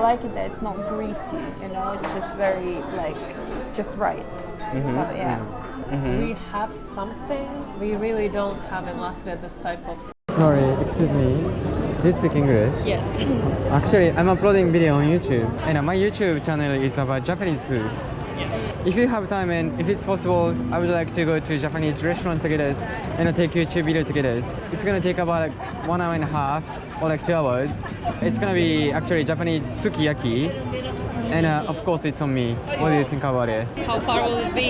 like it that it's not greasy, you know, it's just very like just right. So yeah. We have something we really don't have in Latvia, this type of. Sorry, excuse me. Do you speak English? Yes. Actually, I'm uploading video on YouTube, and my YouTube channel is about Japanese food. If you have time and if it's possible, I would like to go to a Japanese restaurant together and take YouTube video together. It's gonna take about like 1 hour and a half or like 2 hours. It's gonna be actually Japanese sukiyaki, and of course it's on me. What do you think about it? How far will it be?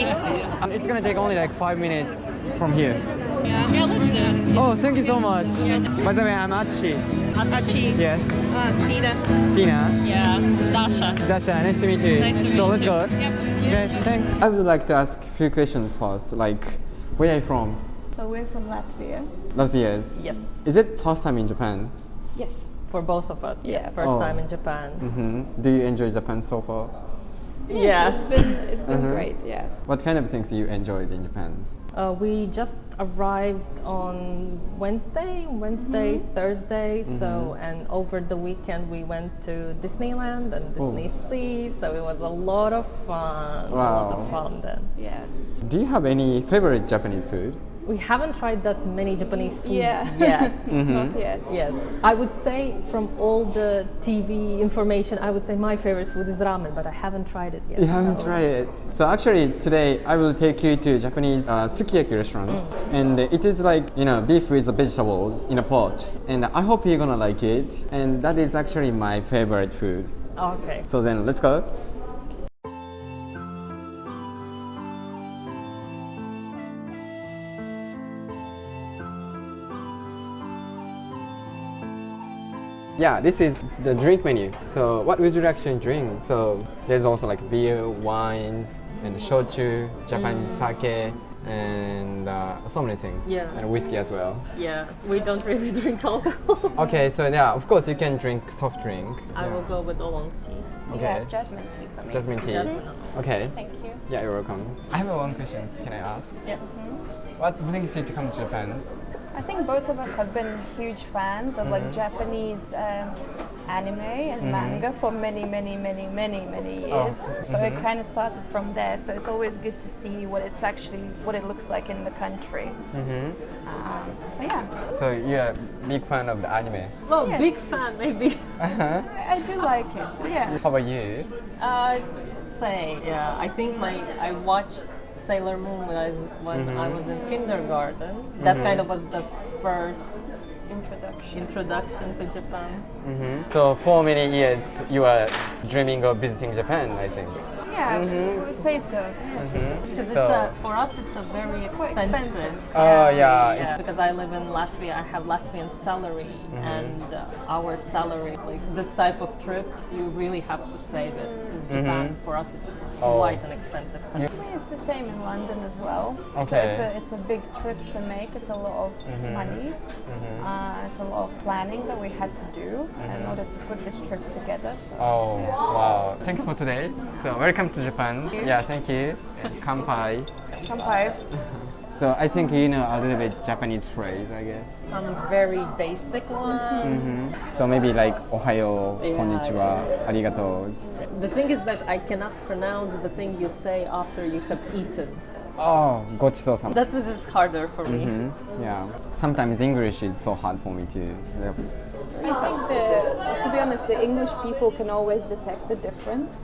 It's gonna take only like 5 minutes from here. Yeah, let's do it. Oh, thank you so much. By the way, I'm Achi. Achi. Yes. Tina. Tina. Yeah. Dasha. Dasha, nice to meet you. Nice to meet so let's you. go. Yep. Okay, thanks. I would like to ask a few questions first. Like, where are you from? So we're from Latvia. Latvia. Yes. Is it first time in Japan? Yes. For both of us. Yes. Yeah. First time in Japan. Do you enjoy Japan so far? Yes. It's been great. Yeah. What kind of things you enjoyed in Japan? We just arrived on Wednesday, Thursday. So, and over the weekend we went to Disneyland and Disney Sea. So it was a lot of fun. Wow. A lot of fun then. Yeah. Do you have any favorite Japanese food? We haven't tried that many Japanese food Yeah. yet. Not yet. Yes, I would say from all the TV information, I would say my favorite food is ramen, but I haven't tried it yet. You haven't tried it. So actually today I will take you to Japanese sukiyaki restaurants, and it is like, you know, beef with the vegetables in a pot, and I hope you're gonna like it, and that is actually my favorite food. Okay. So then let's go. Yeah, this is the drink menu. So what would you actually drink? So there's also like beer, wines, and shochu, Japanese sake, and so many things. Yeah. And whiskey as well. Yeah, we don't really drink alcohol. Okay, so yeah, of course you can drink soft drink. I will go with oolong tea. Okay. Yeah, jasmine tea for me. Jasmine tea. Jasmine. Okay. Thank you. Yeah, you're welcome. I have one question. Can I ask? Yeah. What brings you to come to Japan? I think both of us have been huge fans of like Japanese anime and manga for many years. So it kind of started from there. So it's always good to see what it looks like in the country. So yeah. So you're a big fan of the anime. Well, Yes. big fan maybe. I do like it. Yeah. How about you? I think I watched Sailor Moon when I was in kindergarten. That kind of was the first introduction to Japan. So for many years you were dreaming of visiting Japan, I think. Yeah, I would say so. Because for us it's a very quite expensive. expensive. Oh yeah. Yeah, because I live in Latvia, I have Latvian salary, and our salary, like this type of trips, you really have to save it. Because Japan, for us, it's quite an expensive country. I mean, it's the same in London as well. Okay. So it's a big trip to make. It's a lot of money. It's a lot of planning that we had to do in order to put this trip together. So, Oh yeah. wow! Thanks for today. So welcome to Japan. Yeah, thank you. And kanpai. Kanpai. So I think you know a little bit Japanese phrase, I guess. Some very basic one. So maybe like Ohayo, konnichiwa, arigato. The thing is that I cannot pronounce the thing you say after you have eaten. Oh, gochiso-sama. That is harder for me. Yeah. Sometimes English is so hard for me too. I think to be honest, the English people can always detect the difference.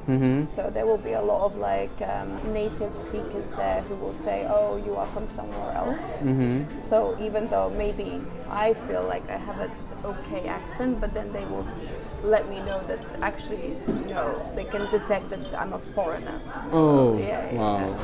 So there will be a lot of like native speakers there who will say, "Oh, you are from somewhere else." So even though maybe I feel like I have an okay accent, but then they will let me know that actually, they can detect that I'm a foreigner. So, wow.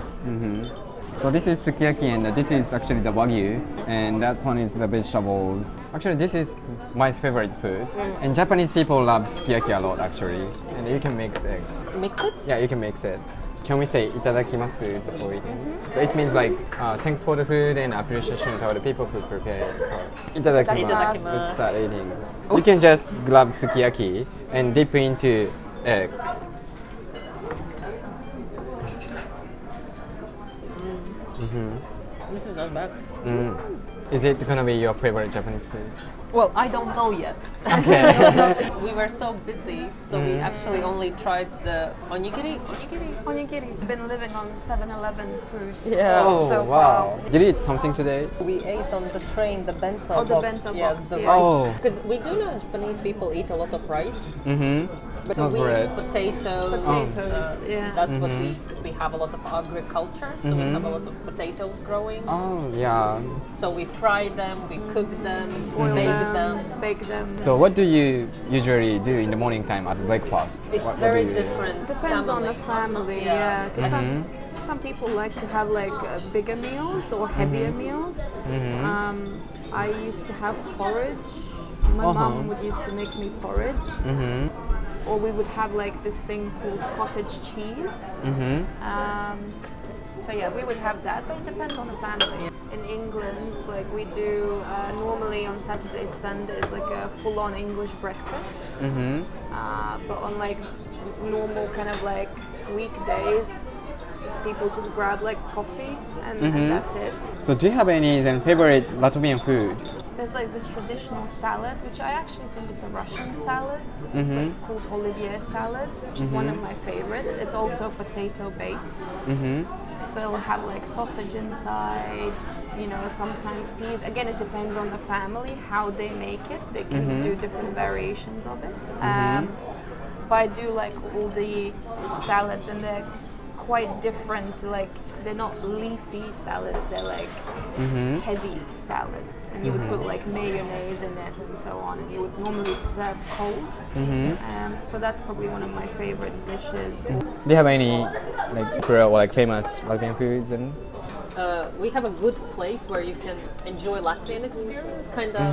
So this is sukiyaki, and this is actually the wagyu, and that one is the vegetables. Actually, this is my favorite food, and Japanese people love sukiyaki a lot actually, and you can mix eggs. Mix it? Yeah, you can mix it. Can we say itadakimasu before eating? So it means like thanks for the food and appreciation to the people who prepare it. So itadakimasu. Let's start eating. You can just grab sukiyaki and dip into egg. This is not bad. Is it gonna be your favorite Japanese food? Well, I don't know yet. Okay. We were so busy, so we actually only tried the onigiri. Onigiri. I've been living on 7-Eleven foods. Yeah. Oh, so wow. far. Did you eat something today? We ate on the train the bento Oh, the box. bento Yes, box, the yes. rice. Oh. Because we do know Japanese people eat a lot of rice, Mm-hmm. but Not we bread. eat potatoes. Potatoes, yeah. That's what we have a lot of agriculture, so we have a lot of potatoes growing. Oh, yeah. So we fry them, we cook them, Boil bake them. bake them. So what do you usually do in the morning time as breakfast? It's What very do you do? different. Depends on the family, yeah. 'Cause some people like to have like bigger meals or heavier meals. I used to have porridge. My mom would used to make me porridge. Or we would have like this thing called cottage cheese. So yeah, we would have that, but it depends on the family. In England, like we do normally on Saturdays, Sundays, like a full-on English breakfast. But on like normal kind of like weekdays, people just grab like coffee and that's it. So do you have any then favorite Latvian food? There's like this traditional salad, which I actually think it's a Russian salad. It's like called Olivier salad, which is one of my favorites. It's also potato based. So it'll have like sausage inside, you know, sometimes peas. Again, it depends on the family, how they make it. They can do different variations of it. But I do like all the salads, and they're quite different. Like, they're not leafy salads, they're like heavy salads. And you would put like mayonnaise in it and so on, and you would normally serve cold. So that's probably one of my favorite dishes. Do you have any like real like famous Latvian foods and? We have a good place where you can enjoy Latvian experience. Kind of,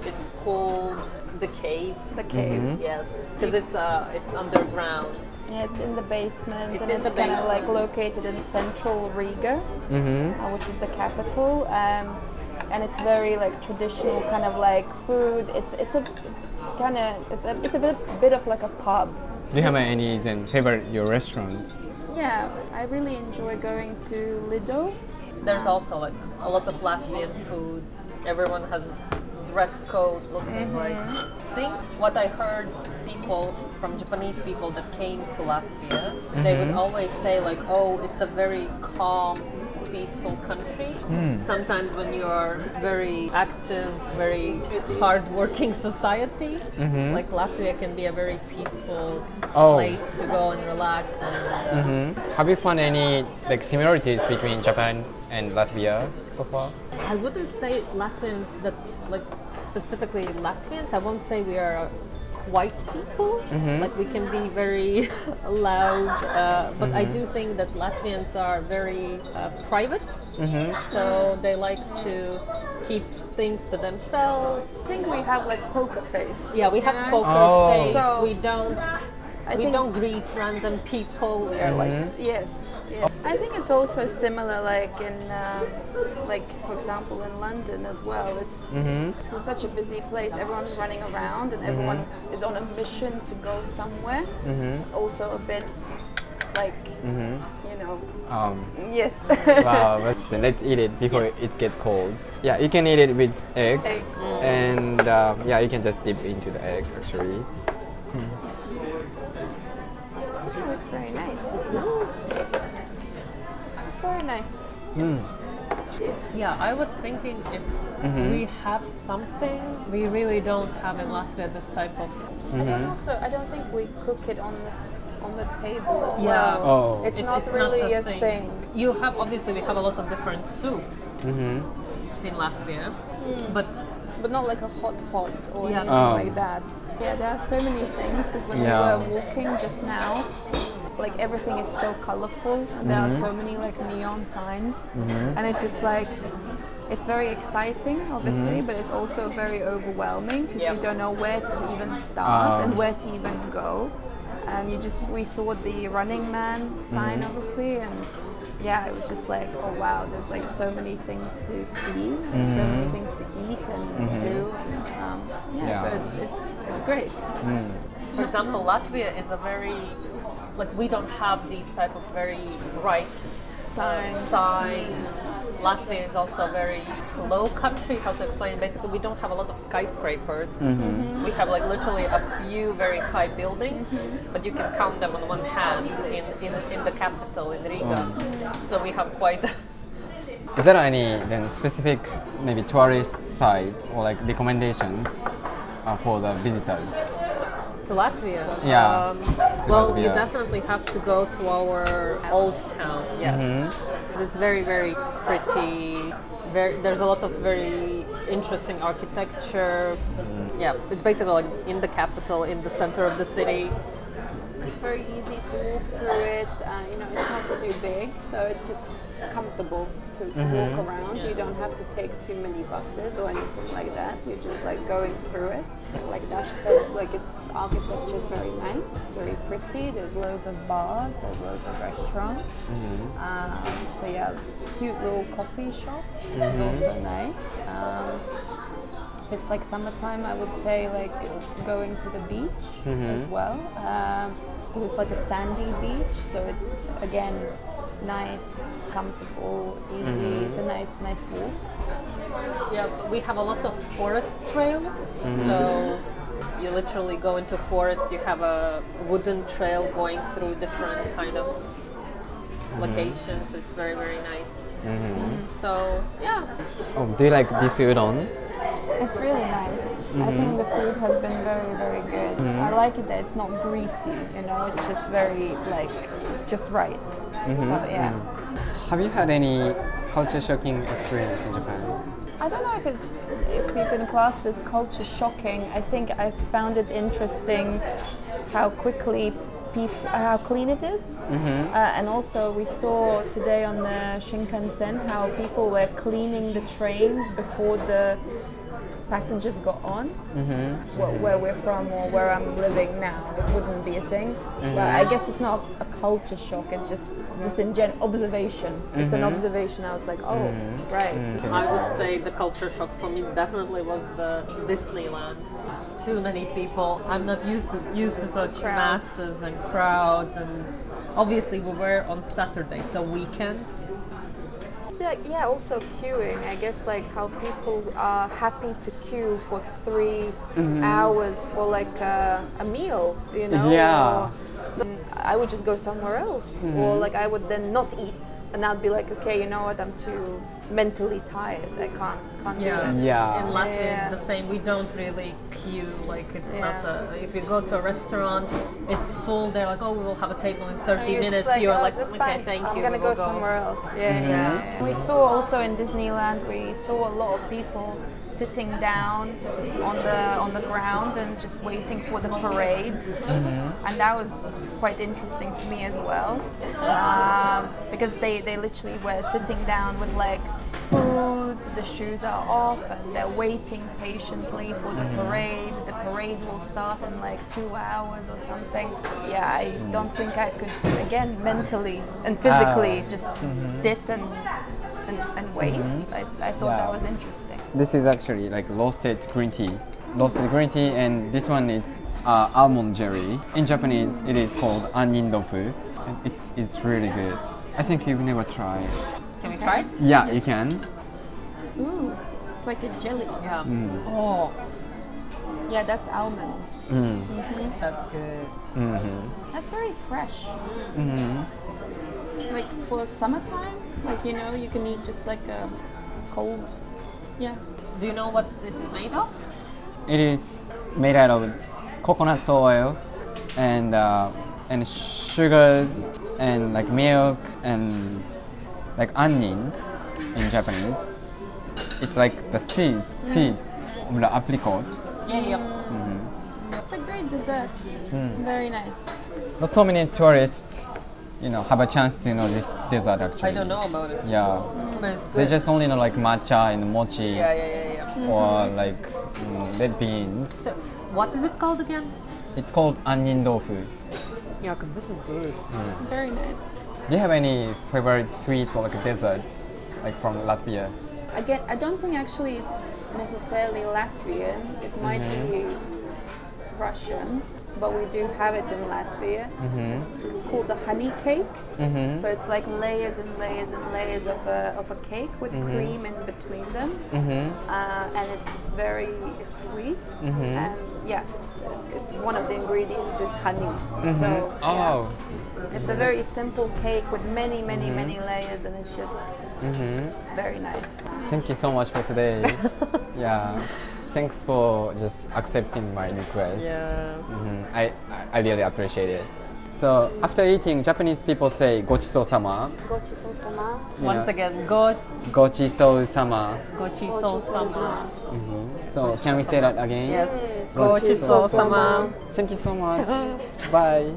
it's called the Cave. The Cave. Yes, because it's underground. Yeah, it's in the basement, It's and in it's the kind of like basement. located in central Riga, which is the capital. And it's very like traditional kind of like food. It's a bit of like a pub. Do you have any then favorite your restaurants? Yeah, I really enjoy going to Lido. There's also like a lot of Latvian foods. Everyone has dress code looking like. I think what I heard people from Japanese people that came to Latvia, they would always say like, oh, it's a very calm, peaceful country. Sometimes when you are very active, very hard-working society, like Latvia can be a very peaceful place to go and relax. And, Have you found any like similarities between Japan and Latvia so far? I wouldn't say Latvians that like specifically Latvians. I won't say we are quiet people. Like we can be very loud, but I do think that Latvians are very private. So they like to keep things to themselves. I think we have like poker face. Yeah, we have you know? poker face. So we don't greet random people. We are like Yes. I think it's also similar, like in, like for example, in London as well. It's such a busy place. Everyone's running around, and everyone is on a mission to go somewhere. It's also a bit like, you know. Yes. Wow, but then let's eat it before it gets cold. Yeah, you can eat it with egg, and yeah, you can just dip into the egg actually. It looks very nice. It's very nice. Yeah, I was thinking if we have something we really don't have in Latvia, this type of. I don't think we cook it on the table as Yeah. well. Oh. It's not really a thing. You have obviously we have a lot of different soups in Latvia, but not like a hot pot or Yeah. anything like that. Yeah, there are so many things, because when we were walking just now, like everything is so colorful, and there are so many like neon signs, and it's just like, it's very exciting obviously, but it's also very overwhelming, because you don't know where to even start and where to even go. And we saw the Running Man sign obviously, and yeah, it was just like, oh wow, there's like so many things to see and so many things to eat and do, and so it's great. for example, Latvia is a very like we don't have these type of very bright signs. Latvia is also a very low country. How to explain? Basically, we don't have a lot of skyscrapers. We have like literally a few very high buildings, but you can count them on one hand in the capital, in Riga. So we have quite. Is there any then specific maybe tourist sites or like recommendations for the visitors? To Latvia? Yeah. Well, Latvia. you definitely have to go to our old town, yes. It's very, very pretty. There's a lot of very interesting architecture. Yeah, it's basically like in the capital, in the center of the city. It's very easy to walk through it. It's not too big, so it's just comfortable to walk around. You don't have to take too many buses or anything like that. You're just like going through it. Like Dash said, like its architecture is very nice, very pretty. There's loads of bars, there's loads of restaurants. So yeah, cute little coffee shops, which is also nice. It's like summertime, I would say, like going to the beach as well. Because it's like a sandy beach, so it's again nice, comfortable, easy. It's a nice walk. Yeah, we have a lot of forest trails. So you literally go into forest. You have a wooden trail going through different kind of locations. It's very, very nice. So yeah. Oh, do you like this udon? It's really nice. I think the food has been very, very good. I like it that it's not greasy, it's just very, like, just right. So, yeah. Have you had any culture shocking experience in Japan? I don't know if you can class this culture shocking. I think I found it interesting how clean it is. And also we saw today on the Shinkansen how people were cleaning the trains before the passengers got on. Where we're from or where I'm living now, it wouldn't be a thing. But I guess it's not a culture shock, it's just in observation. It's an observation. I was like, oh, right. I would say the culture shock for me definitely was the Disneyland. It's too many people. I'm not used to such masses and crowds, and obviously we were on Saturday, so weekend. Also queuing. I guess like how people are happy to queue for 3 hours for like a meal, Yeah. So I would just go somewhere else, or like I would then not eat, and I'd be like, okay, you know what? I'm too mentally tired. I can't do it. Yeah. In Latvia, it's the same. We don't really queue. Like it's not if you go to a restaurant, it's full. They're like, oh, we will have a table in 30 minutes. You're like, that's okay, fine. thank I'm you. gonna we will go somewhere else. Yeah. We saw also in Disneyland, we saw a lot of people sitting down on the ground and just waiting for the parade, and that was quite interesting to me as well, because they literally were sitting down with like food, the shoes are off, and they're waiting patiently for the parade. The parade will start in like 2 hours or something. Yeah, I don't think I could, again, mentally and physically just sit and wait. I thought that was interesting. This is actually like roasted green tea, and this one is almond jelly. In Japanese, it is called annin tofu, and it's really good. I think you've never tried. Can we try it? Yeah, you can. Ooh, it's like a jelly. Yeah. Oh. Yeah, that's almonds. That's good. That's very fresh. Like for summertime, like you can eat just like a cold. Yeah. Do you know what it's made of? It is made out of coconut oil and sugars and like milk and like annin in Japanese. It's like the seed of the apricot. Yeah. It's a great dessert. Very nice. Not so many tourists, have a chance to know this dessert actually. I don't know about it. Yeah. But it's good. They just only know like matcha and mochi Yeah. or like red beans. So, what is it called again? It's called annin tofu. Yeah, because this is good. Very nice. Do you have any favorite sweet or like a dessert, like from Latvia? Again, I don't think actually it's necessarily Latvian. It might be Russian. but we do have it in Latvia. It's called the honey cake. So it's like layers and layers and layers of a cake with cream in between them. And it's sweet. And yeah, one of the ingredients is honey. So yeah, it's a very simple cake with many layers, and it's just very nice. Thank you so much for today. Yeah, thanks for just accepting my request. Yeah. I really appreciate it. So after eating, Japanese people say "gochisousama." Gochisousama. Once again, "gochisousama." gochisousama. So can we say that again? Yes. Gochisousama. Thank you so much. Bye.